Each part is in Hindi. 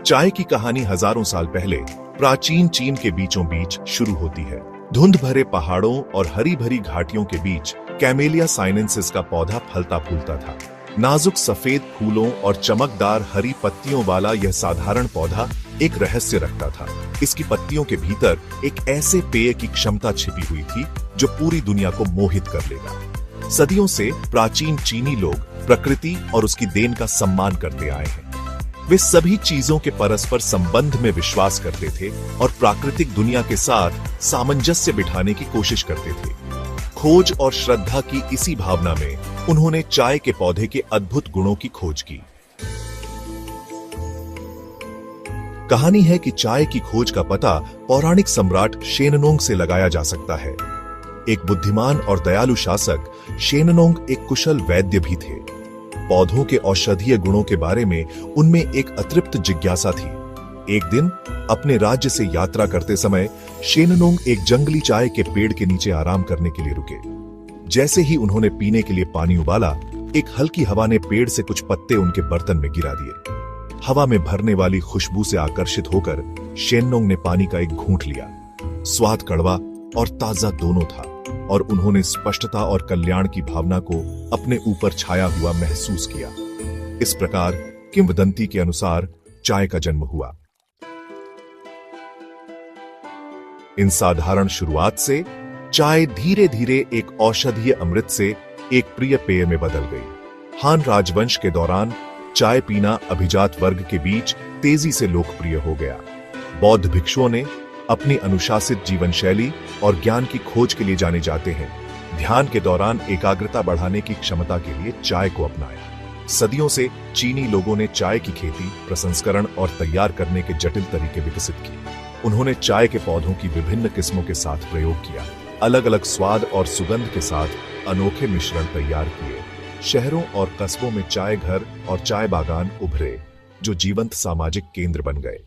चाय की कहानी हजारों साल पहले प्राचीन चीन के बीचों बीच शुरू होती है। धुंध भरे पहाड़ों और हरी भरी घाटियों के बीच कैमेलिया साइनेंसिस का पौधा फलता फूलता था। नाजुक सफेद फूलों और चमकदार हरी पत्तियों वाला यह साधारण पौधा एक रहस्य रखता था। इसकी पत्तियों के भीतर एक ऐसे पेय की क्षमता छिपी हुई थी जो पूरी दुनिया को मोहित कर लेगा। सदियों से प्राचीन चीनी लोग प्रकृति और उसकी देन का सम्मान करते आए हैं। वे सभी चीजों के परस्पर संबंध में विश्वास करते थे और प्राकृतिक दुनिया के साथ सामंजस्य बिठाने की कोशिश करते थे। खोज और श्रद्धा की इसी भावना में उन्होंने चाय के पौधे के अद्भुत गुणों की खोज की। कहानी है कि चाय की खोज का पता पौराणिक सम्राट शेननोंग से लगाया जा सकता है। एक बुद्धिमान और दयालु शासक शेननोंग एक कुशल वैद्य भी थे। पौधों के औषधीय गुणों के बारे में उनमें एक अतृप्त जिज्ञासा थी। एक दिन अपने राज्य से यात्रा करते समय शेननोंग एक जंगली चाय के पेड़ के नीचे आराम करने के लिए रुके। जैसे ही उन्होंने पीने के लिए पानी उबाला, एक हल्की हवा ने पेड़ से कुछ पत्ते उनके बर्तन में गिरा दिए। हवा में भरने वाली खुशबू से आकर्षित होकर शेननोंग ने पानी का एक घूंट लिया। स्वाद कड़वा और ताजा दोनों था और उन्होंने स्पष्टता और कल्याण की भावना को अपने ऊपर छाया हुआ महसूस किया। इस प्रकार किंवदंती के अनुसार चाय का जन्म हुआ। इन साधारण शुरुआत से चाय धीरे धीरे एक औषधीय अमृत से एक प्रिय पेय में बदल गई। हान राजवंश के दौरान चाय पीना अभिजात वर्ग के बीच तेजी से लोकप्रिय हो गया। बौद्ध भिक्षुओं ने अपनी अनुशासित जीवन शैली और ज्ञान की खोज के लिए जाने जाते हैं। ध्यान के दौरान एकाग्रता बढ़ाने की क्षमता के लिए चाय को अपनाया। सदियों से चीनी लोगों ने चाय की खेती, प्रसंस्करण और तैयार करने के जटिल तरीके विकसित किए। उन्होंने चाय के पौधों की विभिन्न किस्मों के साथ प्रयोग किया, अलग अलग स्वाद और सुगंध के साथ अनोखे मिश्रण तैयार किए। शहरों और कस्बों में चाय घर और चाय बागान उभरे, जो जीवंत सामाजिक केंद्र बन गए।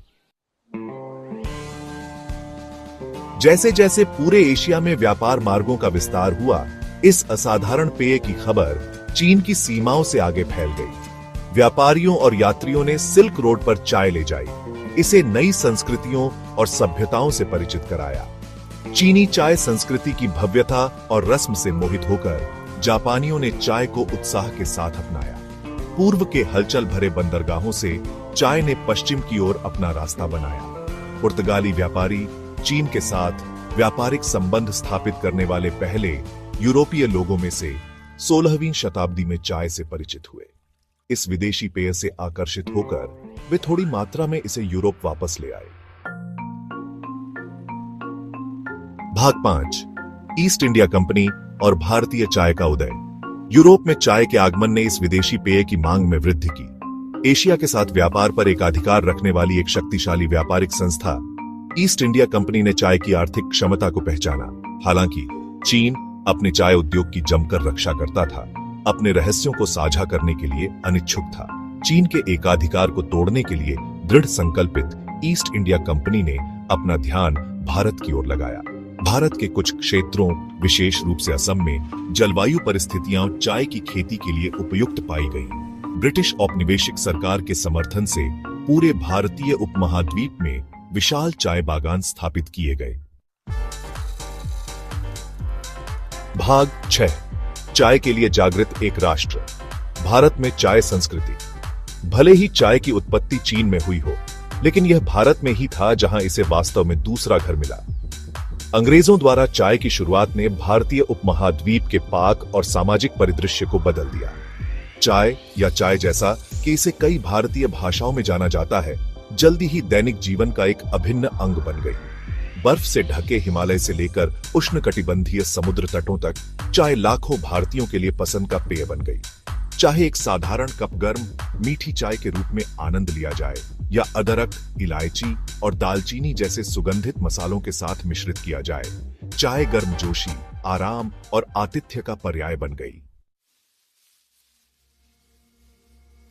जैसे जैसे पूरे एशिया में व्यापार मार्गों का विस्तार हुआ, इस असाधारण पेय की खबर चीन की सीमाओं से आगे फैल गई। व्यापारियों और यात्रियों ने सिल्क रोड पर चाय ले जाई, इसे नई संस्कृतियों और सभ्यताओं से परिचित कराया। चीनी चाय संस्कृति की भव्यता और रस्म से मोहित होकर जापानियों ने चाय को उत्साह के साथ अपनाया। पूर्व के हलचल भरे बंदरगाहों से चाय ने पश्चिम की ओर अपना रास्ता बनाया। पुर्तगाली व्यापारी चीन के साथ व्यापारिक संबंध स्थापित करने वाले पहले यूरोपीय लोगों में से 16वीं शताब्दी में चाय से परिचित हुए। इस विदेशी पेय से आकर्षित होकर वे थोड़ी मात्रा में इसे यूरोप वापस ले आए। भाग 5, ईस्ट इंडिया कंपनी और भारतीय चाय का उदय। यूरोप में चाय के आगमन ने इस विदेशी पेय की मांग में वृद्धि की। एशिया के साथ व्यापार पर एकाधिकार रखने वाली एक शक्तिशाली व्यापारिक संस्था ईस्ट इंडिया कंपनी ने चाय की आर्थिक क्षमता को पहचाना। हालांकि चीन अपने चाय उद्योग की जमकर रक्षा करता था, अपने रहस्यों को साझा करने के लिए अनिच्छुक था। चीन के एकाधिकार को तोड़ने के लिए दृढ़ संकल्पित ईस्ट इंडिया कंपनी ने अपना ध्यान भारत की ओर लगाया। भारत के कुछ क्षेत्रों, विशेष रूप से असम में जलवायु परिस्थितियां चाय की खेती के लिए उपयुक्त पाई गईं। ब्रिटिश औपनिवेशिक सरकार के समर्थन से पूरे भारतीय उपमहाद्वीप में विशाल चाय बागान स्थापित किए गए। भाग 6, चाय के लिए जागृत एक राष्ट्र। भारत में चाय संस्कृति। भले ही चाय की उत्पत्ति चीन में हुई हो, लेकिन यह भारत में ही था जहां इसे वास्तव में दूसरा घर मिला। अंग्रेजों द्वारा चाय की शुरुआत ने भारतीय उपमहाद्वीप के पाक और सामाजिक परिदृश्य को बदल दिया। चाय या चाय जैसा कि इसे कई भारतीय भाषाओं में जाना जाता है, जल्दी ही दैनिक जीवन का एक अभिन्न अंग बन गई। बर्फ से ढके हिमालय से लेकर उष्णकटिबंधीय समुद्र तटों तक चाय लाखों भारतीयों के लिए पसंद का पेय बन गई। चाहे एक साधारण कप गर्म मीठी चाय के रूप में आनंद लिया जाए या अदरक, इलायची और दालचीनी जैसे सुगंधित मसालों के साथ मिश्रित किया जाए, चाय गर्मजोशी, आराम और आतिथ्य का पर्याय बन गई।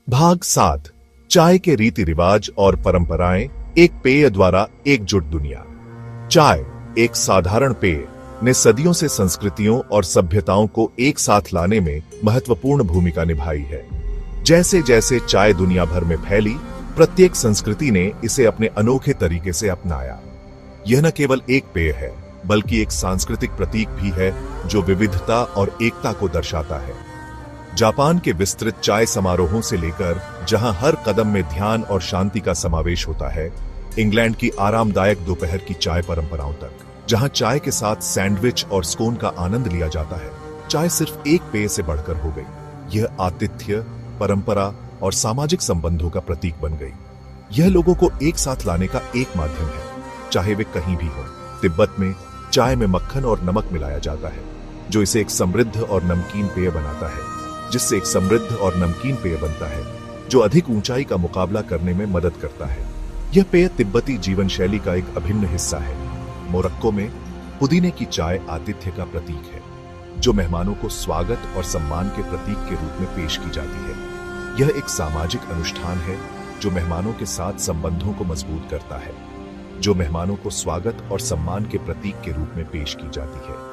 भाग 7, चाय के रीति रिवाज और परंपराएं, एक पेय द्वारा एकजुट दुनिया। चाय, एक साधारण पेय, ने सदियों से संस्कृतियों और सभ्यताओं को एक साथ लाने में महत्वपूर्ण भूमिका निभाई है। जैसे जैसे चाय दुनिया भर में फैली, प्रत्येक संस्कृति ने इसे अपने अनोखे तरीके से अपनाया। यह न केवल एक पेय है, बल्कि एक सांस्कृतिक प्रतीक भी है जो विविधता और एकता को दर्शाता है। जापान के विस्तृत चाय समारोहों से लेकर जहां हर कदम में ध्यान और शांति का समावेश होता है, इंग्लैंड की आरामदायक दोपहर की चाय परंपराओं तक, जहां चाय के साथ सैंडविच और स्कोन का आनंद लिया जाता है, चाय सिर्फ एक पेय से बढ़कर हो गई। यह आतिथ्य, परंपरा और सामाजिक संबंधों का प्रतीक बन गई। यह लोगों को एक साथ लाने का एक माध्यम है, चाहे वे कहीं भी हों। तिब्बत में चाय में मक्खन और नमक मिलाया जाता है, जो इसे एक समृद्ध और नमकीन पेय बनाता है, जिससे एक समृद्ध और नमकीन पेय बनता है, जो अधिक ऊंचाई का मुकाबला करने में मदद करता है। यह पेय तिब्बती जीवन शैली का एक अभिन्न हिस्सा है। मोरक्को में पुदीने की चाय आतिथ्य का प्रतीक है, जो मेहमानों को स्वागत और सम्मान के प्रतीक के रूप में पेश की जाती है। यह एक सामाजिक अनुष्ठान है जो मेहमानों के साथ संबंधों को मजबूत करता है, जो मेहमानों को स्वागत और सम्मान के प्रतीक के रूप में पेश की जाती है।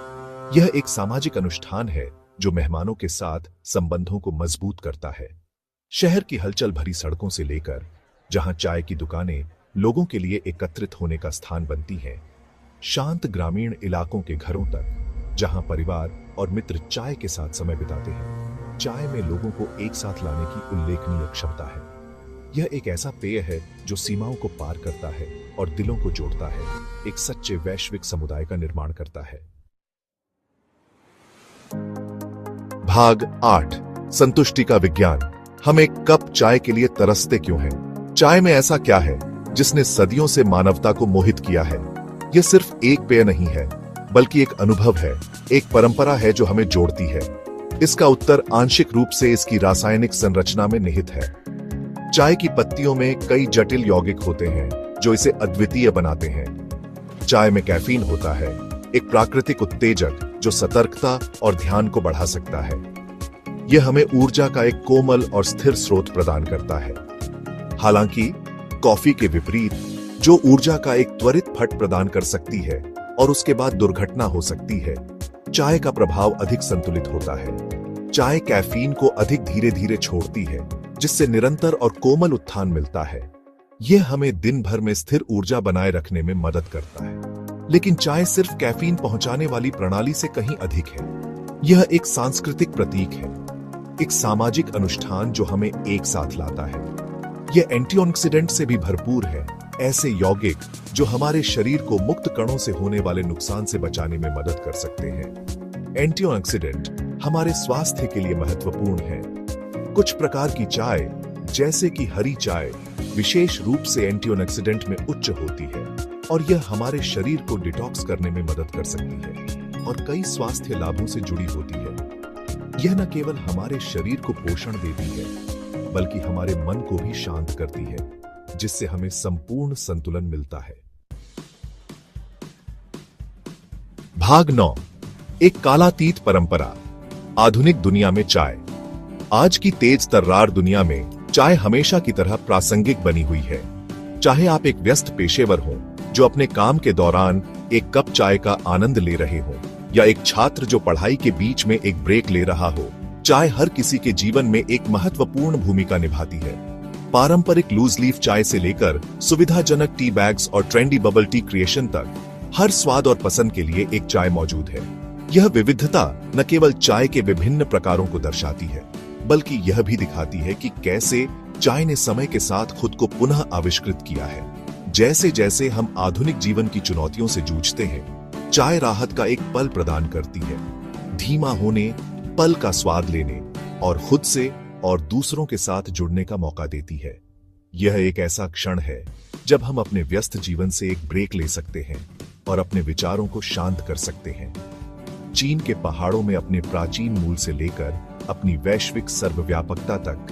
यह एक सामाजिक अनुष्ठान है जो मेहमानों के साथ संबंधों को मजबूत करता है। शहर की हलचल भरी सड़कों से लेकर जहां चाय की दुकानें लोगों के लिए एकत्रित होने का स्थान बनती हैं, शांत ग्रामीण इलाकों के घरों तक जहां परिवार और मित्र चाय के साथ समय बिताते हैं, चाय में लोगों को एक साथ लाने की उल्लेखनीय क्षमता है। यह एक ऐसा पेय है जो सीमाओं को पार करता है और दिलों को जोड़ता है, एक सच्चे वैश्विक समुदाय का निर्माण करता है। भाग 8, संतुष्टि का विज्ञान। हम एक कप चाय के लिए तरसते क्यों हैं? चाय में ऐसा क्या है जिसने सदियों से मानवता को मोहित किया है? यह सिर्फ एक पेय नहीं है, बल्कि एक अनुभव है, एक परंपरा है जो हमें जोड़ती है। इसका उत्तर आंशिक रूप से इसकी रासायनिक संरचना में निहित है। चाय की पत्तियों में कई जटिल यौगिक होते हैं जो इसे अद्वितीय बनाते हैं। चाय में कैफीन होता है, एक प्राकृतिक उत्तेजक जो सतर्कता और ध्यान को बढ़ा सकता है। यह हमें ऊर्जा का एक कोमल और स्थिर स्रोत प्रदान करता है। हालांकि कॉफी के विपरीत, जो ऊर्जा का एक त्वरित फट प्रदान कर सकती है और उसके बाद दुर्घटना हो सकती है, चाय का प्रभाव अधिक संतुलित होता है। चाय कैफीन को अधिक धीरे धीरे छोड़ती है, जिससे निरंतर और कोमल उत्थान मिलता है। यह हमें दिन भर में स्थिर ऊर्जा बनाए रखने में मदद करता है। लेकिन चाय सिर्फ कैफीन पहुंचाने वाली प्रणाली से कहीं अधिक है। यह एक सांस्कृतिक प्रतीक है, एक सामाजिक अनुष्ठान जो हमें एक साथ लाता है। यह एंटीऑक्सीडेंट से भी भरपूर है, ऐसे यौगिक जो हमारे शरीर को मुक्त कणों से होने वाले नुकसान से बचाने में मदद कर सकते हैं। एंटीऑक्सीडेंट हमारे स्वास्थ्य के लिए महत्वपूर्ण है। कुछ प्रकार की चाय, जैसे कि हरी चाय, विशेष रूप से एंटीऑक्सीडेंट में उच्च होती है और यह हमारे शरीर को डिटॉक्स करने में मदद कर सकती है और कई स्वास्थ्य लाभों से जुड़ी होती है। यह न केवल हमारे शरीर को पोषण देती है, बल्कि हमारे मन को भी शांत करती है, जिससे हमें संपूर्ण संतुलन मिलता है। भाग 9, एक कालातीत परंपरा। आधुनिक दुनिया में चाय। आज की तेज तर्रार दुनिया में चाय हमेशा की तरह प्रासंगिक बनी हुई है। चाहे आप एक व्यस्त पेशेवर हों जो अपने काम के दौरान एक कप चाय का आनंद ले रहे हों, या एक छात्र जो पढ़ाई के बीच में एक ब्रेक ले रहा हो, चाय हर किसी के जीवन में एक महत्वपूर्ण भूमिका निभाती है। पारंपरिक लूज लीफ चाय से लेकर सुविधाजनक टी बैग्स और ट्रेंडी बबल टी क्रिएशन तक, हर स्वाद और पसंद के लिए एक चाय मौजूद है। यह विविधता न केवल चाय के विभिन्न प्रकारों को दर्शाती है, बल्कि यह भी दिखाती है कि कैसे चाय ने समय के साथ खुद को पुनः आविष्कृत किया है। जैसे जैसे हम आधुनिक जीवन की चुनौतियों से जूझते हैं, चाय राहत का एक पल प्रदान करती है। धीमा होने, पल का स्वाद लेने और खुद से और दूसरों के साथ जुड़ने का मौका देती है। यह एक ऐसा क्षण है जब हम अपने व्यस्त जीवन से एक ब्रेक ले सकते हैं और अपने विचारों को शांत कर सकते हैं। चीन के पहाड़ों में अपने प्राचीन मूल से लेकर अपनी वैश्विक सर्वव्यापकता तक,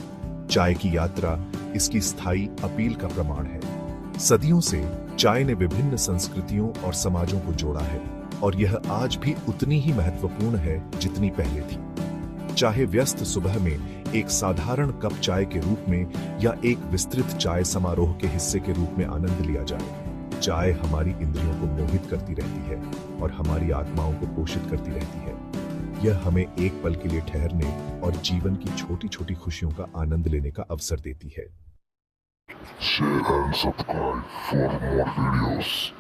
चाय की यात्रा इसकी स्थायी अपील का प्रमाण है। सदियों से चाय ने विभिन्न संस्कृतियों और समाजों को जोड़ा है और यह आज भी उतनी ही महत्वपूर्ण है जितनी पहले थी। चाहे व्यस्त सुबह में एक साधारण कप चाय के रूप में या एक विस्तृत चाय समारोह के हिस्से के रूप में आनंद लिया जाए, चाय हमारी इंद्रियों को मोहित करती रहती है और हमारी आत्माओं को पोषित करती रहती है। यह हमें एक पल के लिए ठहरने और जीवन की छोटी छोटी खुशियों का आनंद लेने का अवसर देती है। share and subscribe for more videos.